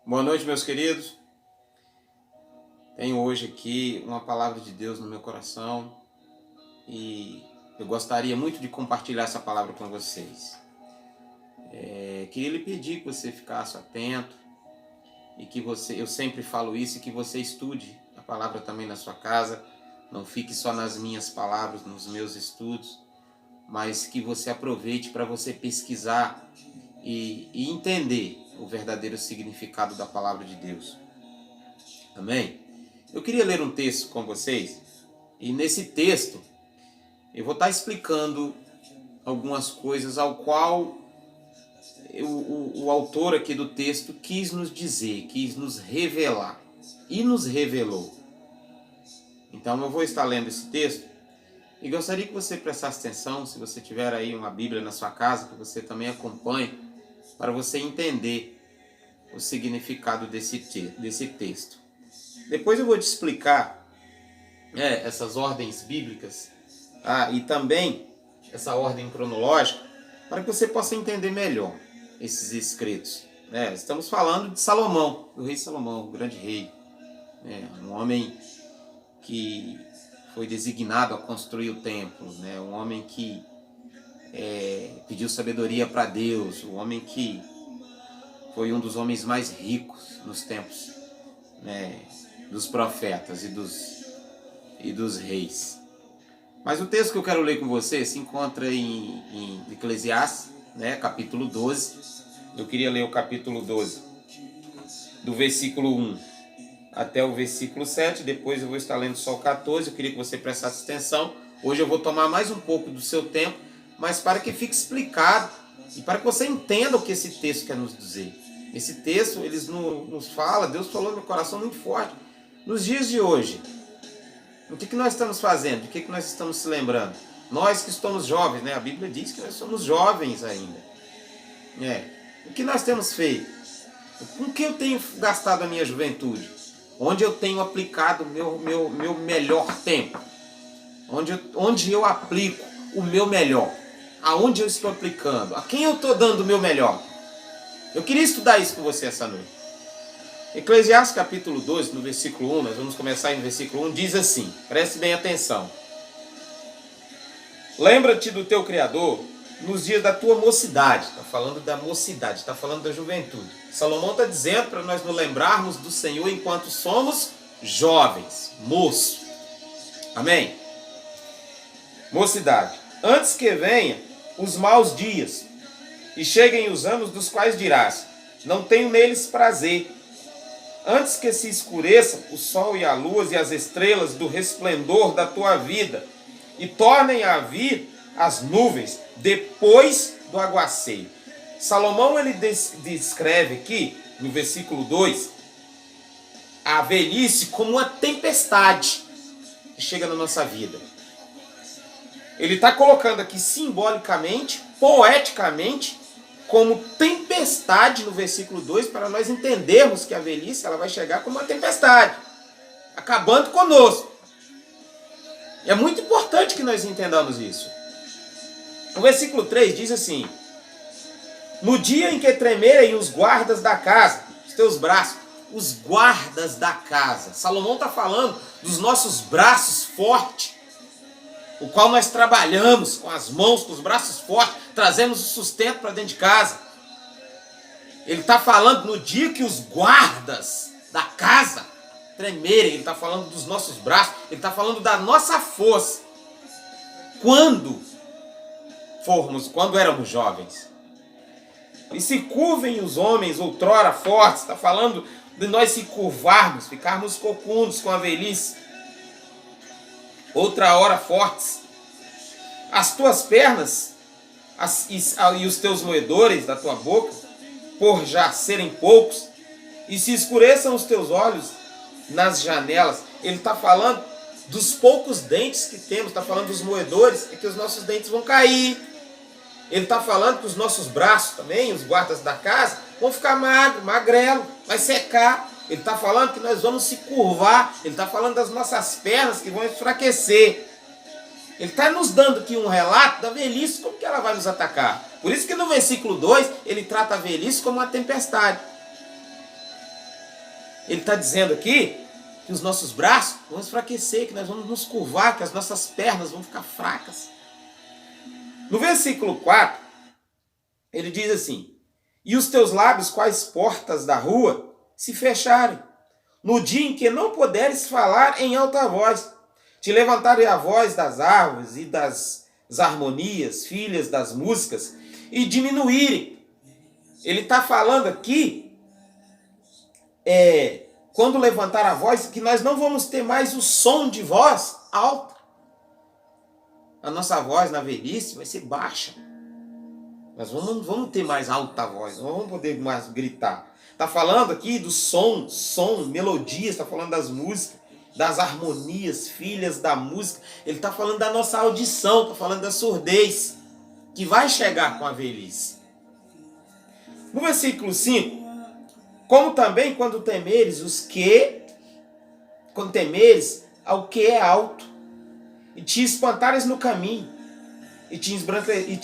Boa noite, meus queridos. Tenho hoje aqui uma palavra de Deus no meu coração e eu gostaria muito de compartilhar essa palavra com vocês. Queria lhe pedir que você ficasse atento e que eu sempre falo isso, e que você estude a palavra também na sua casa. Não fique só nas minhas palavras, nos meus estudos, mas que você aproveite para você pesquisar e entender o verdadeiro significado da palavra de Deus. Amém? Eu queria ler um texto com vocês, e nesse texto eu vou estar explicando algumas coisas ao qual o autor aqui do texto quis nos dizer, quis nos revelar e nos revelou. Então eu vou estar lendo esse texto e gostaria que você prestasse atenção, se você tiver aí uma Bíblia na sua casa, que você também acompanhe, para você entender o significado desse texto. Depois eu vou te explicar essas ordens bíblicas, e também essa ordem cronológica, para que você possa entender melhor esses escritos. Estamos falando de Salomão, o rei Salomão, o grande rei, um homem que foi designado a construir o templo, um homem que pediu sabedoria para Deus, um homem que foi um dos homens mais ricos nos tempos dos profetas e dos reis. Mas o texto que eu quero ler com você se encontra em Eclesiastes, capítulo 12. Eu queria ler o capítulo 12, do versículo 1 até o versículo 7. Depois eu vou estar lendo só o 14. Eu queria que você prestasse atenção. Hoje eu vou tomar mais um pouco do seu tempo, mas para que fique explicado e para que você entenda o que esse texto quer nos dizer. Esse texto, ele nos fala, Deus falou no meu coração muito forte. Nos dias de hoje, o que nós estamos fazendo? De que nós estamos se lembrando? Nós que estamos jovens, a Bíblia diz que nós somos jovens ainda. O que nós temos feito? Com que eu tenho gastado a minha juventude? Onde eu tenho aplicado o meu melhor tempo? Onde eu aplico o meu melhor? Aonde eu estou aplicando? A quem eu estou dando o meu melhor? Eu queria estudar isso com você essa noite. Eclesiastes capítulo 12, no versículo 1, nós vamos começar em versículo 1, diz assim, preste bem atenção. Lembra-te do teu Criador nos dias da tua mocidade. Está falando da mocidade, está falando da juventude. Salomão está dizendo para nós nos lembrarmos do Senhor enquanto somos jovens, moço. Amém? Mocidade. Antes que venha os maus dias e cheguem os anos dos quais dirás, não tenho neles prazer. Antes que se escureçam o sol e a luz e as estrelas do resplendor da tua vida, e tornem a vir as nuvens depois do aguaceiro. Salomão ele descreve aqui, no versículo 2, a velhice como uma tempestade que chega na nossa vida. Ele está colocando aqui simbolicamente, poeticamente, como tempestade no versículo 2, para nós entendermos que a velhice ela vai chegar como uma tempestade, acabando conosco. É muito importante que nós entendamos isso. O versículo 3 diz assim, no dia em que tremerem os guardas da casa, os teus braços, os guardas da casa. Salomão está falando dos nossos braços fortes, o qual nós trabalhamos com as mãos, com os braços fortes, trazemos o sustento para dentro de casa. Ele está falando no dia que os guardas da casa tremerem, ele está falando dos nossos braços, ele está falando da nossa força. Quando éramos jovens. E se curvem os homens outrora fortes, está falando de nós se curvarmos, ficarmos cocundos com a velhice. Outra hora fortes. As tuas pernas e os teus moedores da tua boca, por já serem poucos, e se escureçam os teus olhos nas janelas. Ele está falando dos poucos dentes que temos, está falando dos moedores, e que os nossos dentes vão cair. Ele está falando que os nossos braços também, os guardas da casa, vão ficar magrelo, vai secar. Ele está falando que nós vamos se curvar. Ele está falando das nossas pernas que vão enfraquecer. Ele está nos dando aqui um relato da velhice, como que ela vai nos atacar. Por isso que no versículo 2, ele trata a velhice como uma tempestade. Ele está dizendo aqui que os nossos braços vão enfraquecer, que nós vamos nos curvar, que as nossas pernas vão ficar fracas. No versículo 4, ele diz assim: e os teus lábios, quais portas da rua, se fecharem, no dia em que não puderes falar em alta voz, te levantarem a voz das árvores e das harmonias, filhas das músicas, e diminuírem. Ele está falando aqui, quando levantar a voz, que nós não vamos ter mais o som de voz alta. A nossa voz na velhice vai ser baixa. Nós não vamos ter mais alta voz, não vamos poder mais gritar. Está falando aqui do som, melodias, está falando das músicas, das harmonias, filhas da música. Ele está falando da nossa audição, está falando da surdez, que vai chegar com a velhice. No versículo 5, como também quando temeres ao que é alto, e te espantares no caminho, e te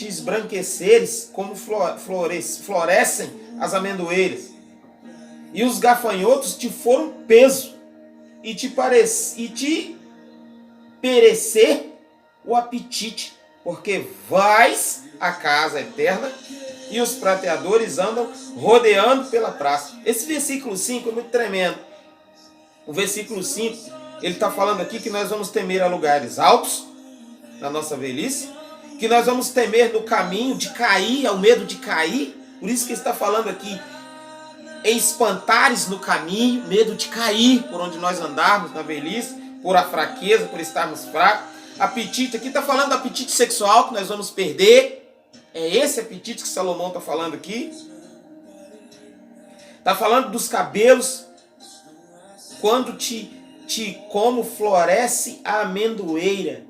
esbranqueceres como florescem as amendoeiras, e os gafanhotos te foram peso, e te perecer o apetite, porque vais à casa eterna, e os prateadores andam rodeando pela praça. Esse versículo 5 é muito tremendo. O versículo 5, ele está falando aqui que nós vamos temer a lugares altos, na nossa velhice, que nós vamos temer no caminho de cair, ao medo de cair. Por isso que ele está falando aqui, espantares no caminho, medo de cair por onde nós andarmos na velhice, por a fraqueza, por estarmos fracos. Apetite, aqui está falando do apetite sexual que nós vamos perder. É esse apetite que Salomão está falando aqui. Está falando dos cabelos, quando como floresce a amendoeira.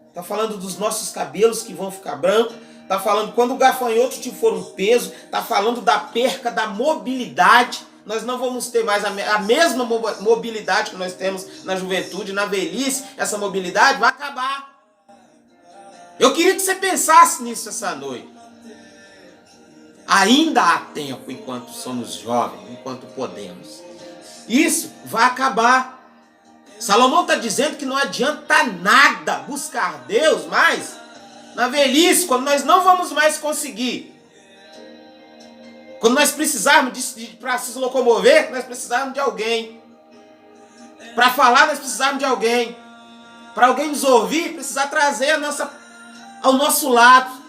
Está falando dos nossos cabelos que vão ficar brancos. Está falando quando o gafanhoto te for um peso. Está falando da perca da mobilidade. Nós não vamos ter mais a mesma mobilidade que nós temos na juventude, na velhice. Essa mobilidade vai acabar. Eu queria que você pensasse nisso essa noite. Ainda há tempo enquanto somos jovens, enquanto podemos. Isso vai acabar. Salomão está dizendo que não adianta nada buscar Deus mais na velhice, quando nós não vamos mais conseguir. Quando nós precisarmos para se locomover, nós precisarmos de alguém. Para falar, nós precisarmos de alguém. Para alguém nos ouvir, precisar trazer ao nosso lado.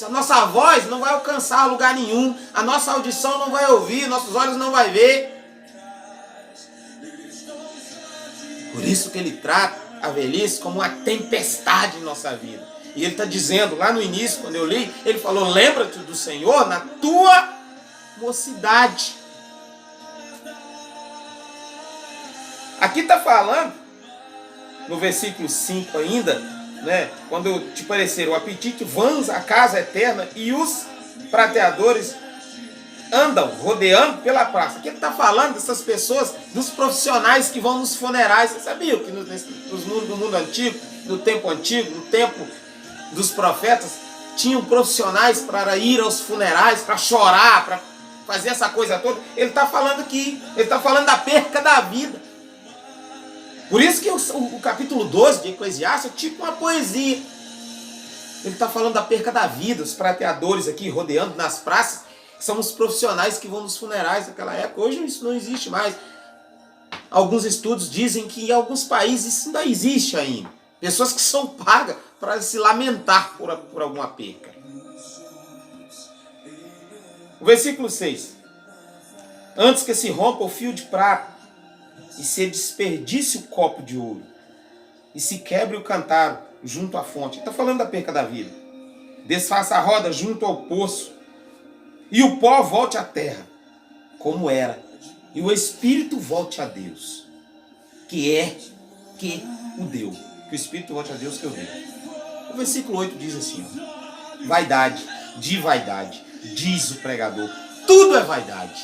A nossa voz não vai alcançar lugar nenhum. A nossa audição não vai ouvir, nossos olhos não vai ver. Por isso que ele trata a velhice como uma tempestade em nossa vida. E ele está dizendo, lá no início, quando eu li, ele falou, lembra-te do Senhor na tua mocidade. Aqui está falando, no versículo 5 ainda, né, quando te parecer o apetite, vãs à casa eterna, e os prateadores andam rodeando pela praça. Aqui ele está falando dessas pessoas, dos profissionais que vão nos funerais. Você sabia que no mundo antigo, no tempo antigo, no tempo dos profetas, tinham profissionais para ir aos funerais, para chorar, para fazer essa coisa toda? Ele está falando aqui, ele está falando da perca da vida. Por isso que o capítulo 12 de Eclesiastes é tipo uma poesia. Ele está falando da perca da vida. Os prateadores aqui rodeando nas praças são os profissionais que vão nos funerais naquela época. Hoje isso não existe mais. Alguns estudos dizem que em alguns países isso ainda existe ainda. Pessoas que são pagas para se lamentar por alguma perca. O versículo 6. Antes que se rompa o fio de prata, e se desperdice o copo de ouro, e se quebre o cântaro junto à fonte. Está falando da perca da vida. Desfaça a roda junto ao poço, e o pó volte à terra, como era, e o espírito volte a Deus, que o deu. Que o espírito volte a Deus que o deu. O versículo 8 diz assim, ó, vaidade, de vaidade, diz o pregador, tudo é vaidade.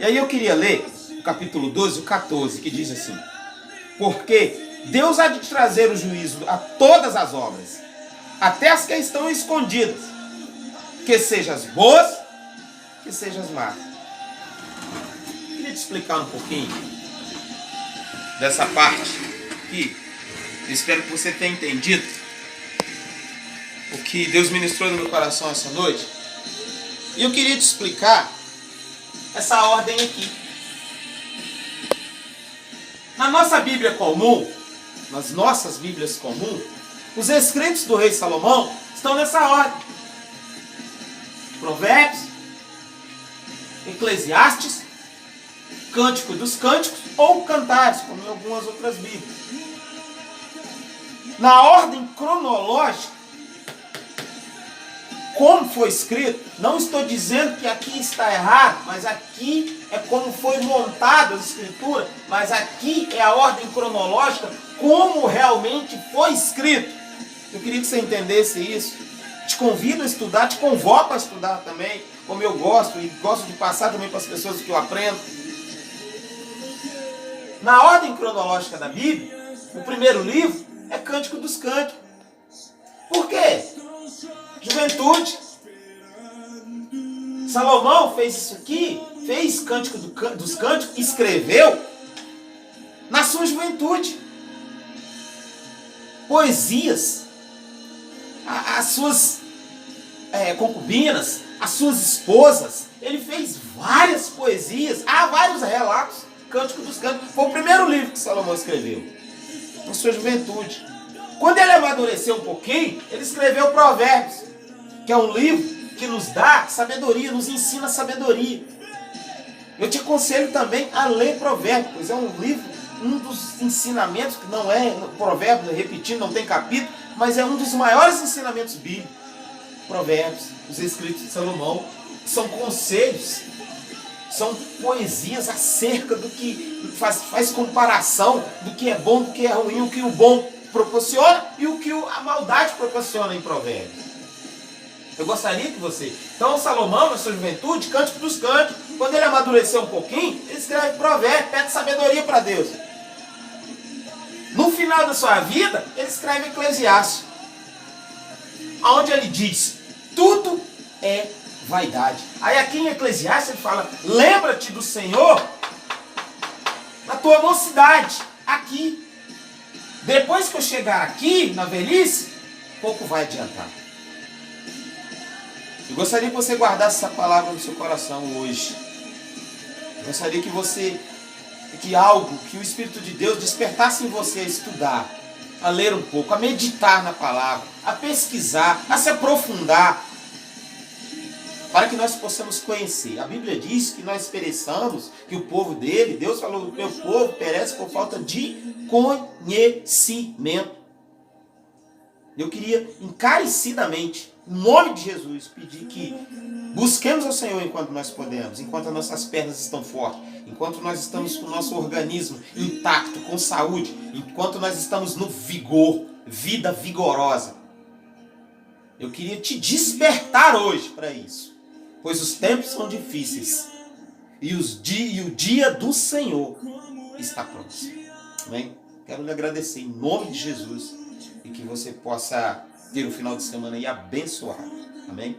E aí eu queria ler o capítulo 12, o 14, que diz assim, porque Deus há de trazer o juízo a todas as obras, até as que estão escondidas, que sejam as boas, que sejam as más. Eu queria que te explicar um pouquinho dessa parte aqui. Eu espero que você tenha entendido o que Deus ministrou no meu coração essa noite. E eu queria te explicar essa ordem aqui. Na nossa Bíblia comum, nas nossas Bíblias comuns, os escritos do rei Salomão estão nessa ordem: Provérbios, Eclesiastes, Cântico dos Cânticos ou Cantares, como em algumas outras Bíblias. Na ordem cronológica, como foi escrito, não estou dizendo que aqui está errado, mas aqui é como foi montada a escritura, mas aqui é a ordem cronológica, como realmente foi escrito. Eu queria que você entendesse isso. Te convido a estudar, te convoco a estudar também, como eu gosto, e gosto de passar também para as pessoas que eu aprendo. Na ordem cronológica da Bíblia, o primeiro livro é Cântico dos Cânticos. Por quê? Juventude. Salomão fez isso aqui, fez Cântico dos Cânticos, escreveu na sua juventude. Poesias, as suas concubinas, as suas esposas, ele fez várias poesias, há vários relatos. Cântico dos Cânticos foi o primeiro livro que Salomão escreveu na sua juventude. Quando ele amadureceu um pouquinho, ele escreveu Provérbios, que é um livro que nos dá sabedoria, nos ensina sabedoria. Eu te aconselho também a ler Provérbios, pois é um livro, um dos ensinamentos, que não é Provérbios, repetindo, não tem capítulo, mas é um dos maiores ensinamentos bíblicos. Provérbios, os escritos de Salomão, são conselhos, são poesias acerca do que faz comparação do que é bom, do que é ruim, o que o bom proporciona e o que a maldade proporciona em Provérbios. Eu gostaria que você... Então Salomão, na sua juventude, Cântico dos Cânticos, quando ele amadureceu um pouquinho, ele escreve Provérbios, pede sabedoria para Deus. No final da sua vida, ele escreve Eclesiastes, onde ele diz: tudo é vaidade. Aí aqui em Eclesiastes ele fala: lembra-te do Senhor na tua mocidade, aqui. Depois que eu chegar aqui, na velhice, pouco vai adiantar. Eu gostaria que você guardasse essa palavra no seu coração hoje. Eu gostaria que que o Espírito de Deus despertasse em você a estudar, a ler um pouco, a meditar na palavra, a pesquisar, a se aprofundar, para que nós possamos conhecer. A Bíblia diz que nós pereçamos, que o povo dele, Deus falou: o meu povo perece por falta de conhecimento. Eu queria encarecidamente, em nome de Jesus, pedir que busquemos ao Senhor enquanto nós podemos, enquanto as nossas pernas estão fortes, enquanto nós estamos com o nosso organismo intacto, com saúde, enquanto nós estamos no vigor, vida vigorosa. Eu queria te despertar hoje para isso, pois os tempos são difíceis e o dia do Senhor está próximo. Amém? Quero lhe agradecer em nome de Jesus e que você possa ter um final de semana aí abençoado. Amém?